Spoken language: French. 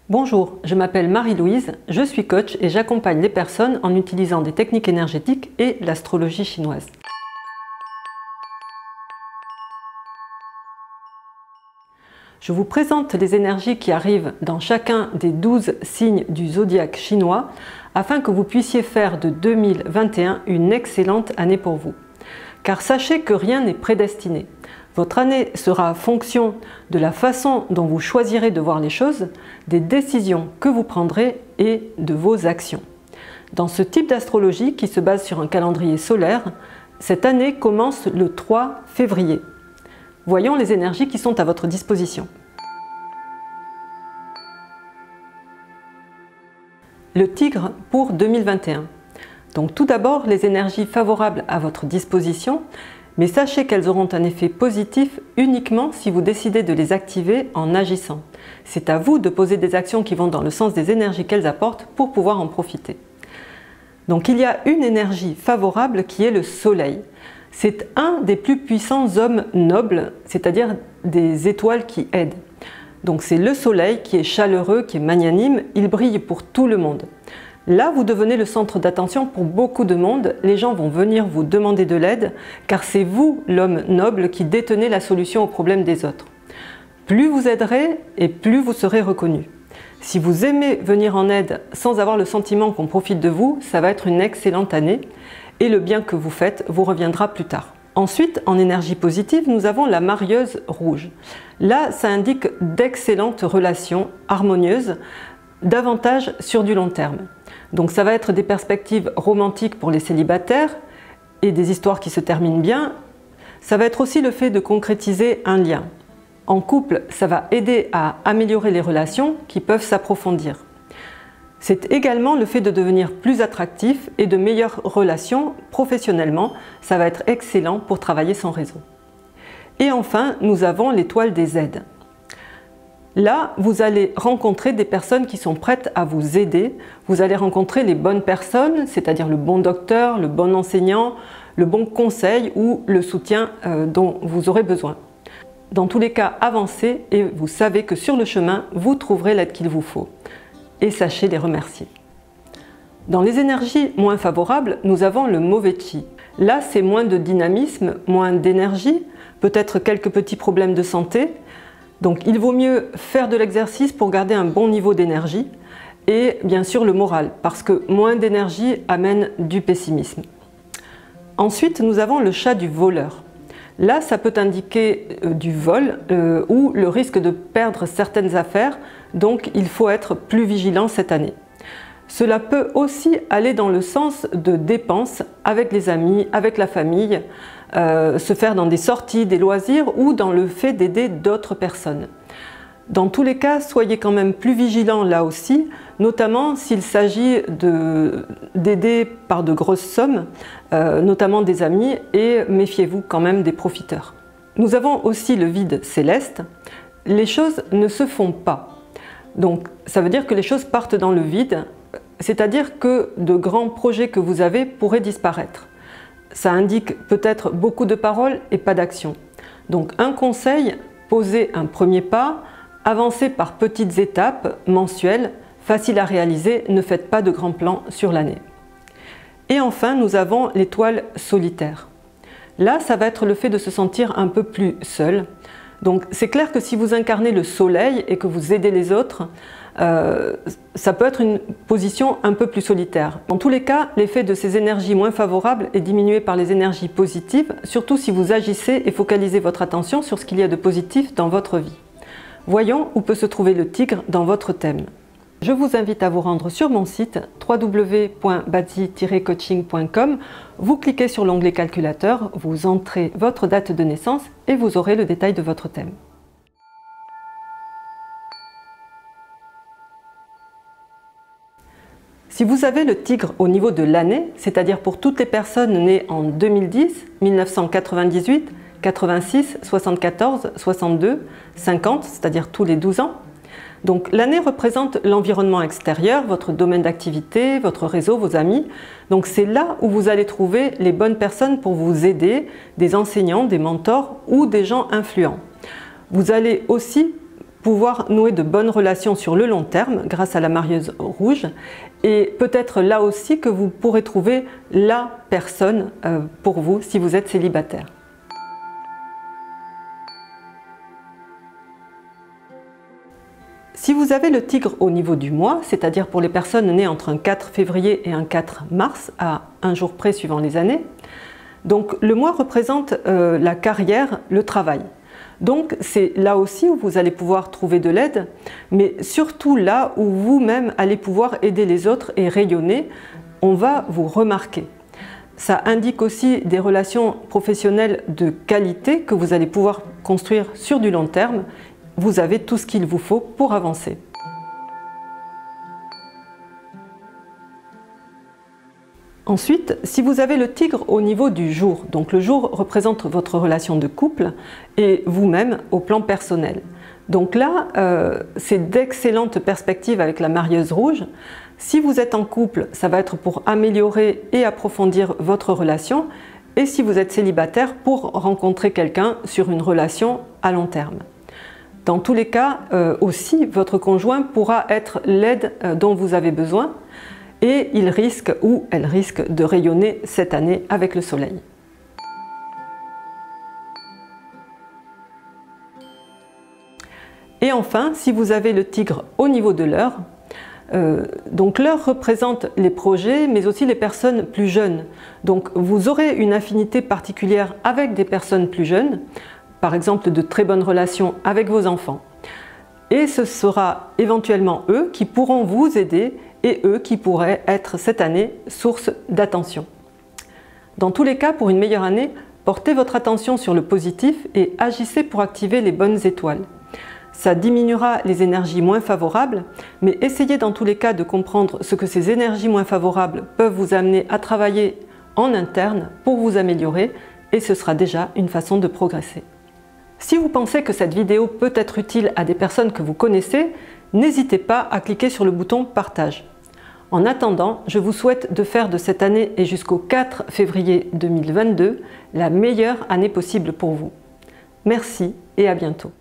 Bonjour, je m'appelle Marie-Louise, je suis coach et j'accompagne les personnes en utilisant des techniques énergétiques et l'astrologie chinoise. Je vous présente les énergies qui arrivent dans chacun des 12 signes du zodiaque chinois afin que vous puissiez faire de 2021 une excellente année pour vous. Car sachez que rien n'est prédestiné. Votre année sera en fonction de la façon dont vous choisirez de voir les choses, des décisions que vous prendrez et de vos actions. Dans ce type d'astrologie qui se base sur un calendrier solaire, cette année commence le 3 février. Voyons les énergies qui sont à votre disposition. Le Tigre pour 2021. Donc tout d'abord, les énergies favorables à votre disposition, mais sachez qu'elles auront un effet positif uniquement si vous décidez de les activer en agissant. C'est à vous de poser des actions qui vont dans le sens des énergies qu'elles apportent pour pouvoir en profiter. Donc il y a une énergie favorable qui est le Soleil. C'est un des plus puissants hommes nobles, c'est-à-dire des étoiles qui aident. Donc c'est le Soleil qui est chaleureux, qui est magnanime, il brille pour tout le monde. Là, vous devenez le centre d'attention pour beaucoup de monde. Les gens vont venir vous demander de l'aide, car c'est vous, l'homme noble, qui détenez la solution aux problèmes des autres. Plus vous aiderez et plus vous serez reconnu. Si vous aimez venir en aide sans avoir le sentiment qu'on profite de vous, ça va être une excellente année et le bien que vous faites vous reviendra plus tard. Ensuite, en énergie positive, nous avons la marieuse rouge. Là, ça indique d'excellentes relations harmonieuses, davantage sur du long terme. Donc ça va être des perspectives romantiques pour les célibataires et des histoires qui se terminent bien. Ça va être aussi le fait de concrétiser un lien. En couple, ça va aider à améliorer les relations qui peuvent s'approfondir. C'est également le fait de devenir plus attractif et de meilleures relations professionnellement. Ça va être excellent pour travailler son réseau. Et enfin, nous avons l'étoile des aides. Là, vous allez rencontrer des personnes qui sont prêtes à vous aider. Vous allez rencontrer les bonnes personnes, c'est-à-dire le bon docteur, le bon enseignant, le bon conseil ou le soutien dont vous aurez besoin. Dans tous les cas, avancez et vous savez que sur le chemin, vous trouverez l'aide qu'il vous faut. Et sachez les remercier. Dans les énergies moins favorables, nous avons le mauvais chi. Là, c'est moins de dynamisme, moins d'énergie, peut-être quelques petits problèmes de santé. Donc il vaut mieux faire de l'exercice pour garder un bon niveau d'énergie et bien sûr le moral, parce que moins d'énergie amène du pessimisme. Ensuite, nous avons le chat du voleur. Là, ça peut indiquer du vol ou le risque de perdre certaines affaires, donc il faut être plus vigilant cette année. Cela peut aussi aller dans le sens de dépenses avec les amis, avec la famille, se faire dans des sorties, des loisirs ou dans le fait d'aider d'autres personnes. Dans tous les cas, soyez quand même plus vigilants là aussi, notamment s'il s'agit d'aider par de grosses sommes, notamment des amis, et méfiez-vous quand même des profiteurs. Nous avons aussi le vide céleste. Les choses ne se font pas. Donc ça veut dire que les choses partent dans le vide, c'est-à-dire que de grands projets que vous avez pourraient disparaître. Ça indique peut-être beaucoup de paroles et pas d'action. Donc un conseil, posez un premier pas, avancez par petites étapes mensuelles, faciles à réaliser, ne faites pas de grands plans sur l'année. Et enfin, nous avons l'étoile solitaire. Là, ça va être le fait de se sentir un peu plus seul. Donc c'est clair que si vous incarnez le soleil et que vous aidez les autres, ça peut être une position un peu plus solitaire. Dans tous les cas, l'effet de ces énergies moins favorables est diminué par les énergies positives, surtout si vous agissez et focalisez votre attention sur ce qu'il y a de positif dans votre vie. Voyons où peut se trouver le tigre dans votre thème. Je vous invite à vous rendre sur mon site www.bazi-coaching.com. Vous cliquez sur l'onglet calculateur, vous entrez votre date de naissance et vous aurez le détail de votre thème. Si vous avez le tigre au niveau de l'année, c'est-à-dire pour toutes les personnes nées en 2010, 1998, 86, 74, 62, 50, c'est-à-dire tous les 12 ans, donc l'année représente l'environnement extérieur, votre domaine d'activité, votre réseau, vos amis. Donc c'est là où vous allez trouver les bonnes personnes pour vous aider, des enseignants, des mentors ou des gens influents. Vous allez aussi pouvoir nouer de bonnes relations sur le long terme grâce à la marieuse rouge, et peut-être là aussi que vous pourrez trouver la personne pour vous si vous êtes célibataire. Si vous avez le tigre au niveau du mois, c'est-à-dire pour les personnes nées entre un 4 février et un 4 mars, à un jour près suivant les années, donc le mois représente la carrière, le travail. Donc c'est là aussi où vous allez pouvoir trouver de l'aide, mais surtout là où vous-même allez pouvoir aider les autres et rayonner, on va vous remarquer. Ça indique aussi des relations professionnelles de qualité que vous allez pouvoir construire sur du long terme. Vous avez tout ce qu'il vous faut pour avancer. Ensuite, si vous avez le tigre au niveau du jour, donc le jour représente votre relation de couple et vous-même au plan personnel. Donc là, c'est d'excellentes perspectives avec la marieuse rouge. Si vous êtes en couple, ça va être pour améliorer et approfondir votre relation. Et si vous êtes célibataire, pour rencontrer quelqu'un sur une relation à long terme. Dans tous les cas, aussi, votre conjoint pourra être l'aide dont vous avez besoin et il risque ou elle risque de rayonner cette année avec le soleil. Et enfin, si vous avez le tigre au niveau de l'heure, donc l'heure représente les projets mais aussi les personnes plus jeunes. Donc vous aurez une affinité particulière avec des personnes plus jeunes, par exemple de très bonnes relations avec vos enfants. Et ce sera éventuellement eux qui pourront vous aider et eux qui pourraient être cette année source d'attention. Dans tous les cas, pour une meilleure année, portez votre attention sur le positif et agissez pour activer les bonnes étoiles. Ça diminuera les énergies moins favorables, mais essayez dans tous les cas de comprendre ce que ces énergies moins favorables peuvent vous amener à travailler en interne pour vous améliorer et ce sera déjà une façon de progresser. Si vous pensez que cette vidéo peut être utile à des personnes que vous connaissez, n'hésitez pas à cliquer sur le bouton partage. En attendant, je vous souhaite de faire de cette année et jusqu'au 4 février 2022 la meilleure année possible pour vous. Merci et à bientôt.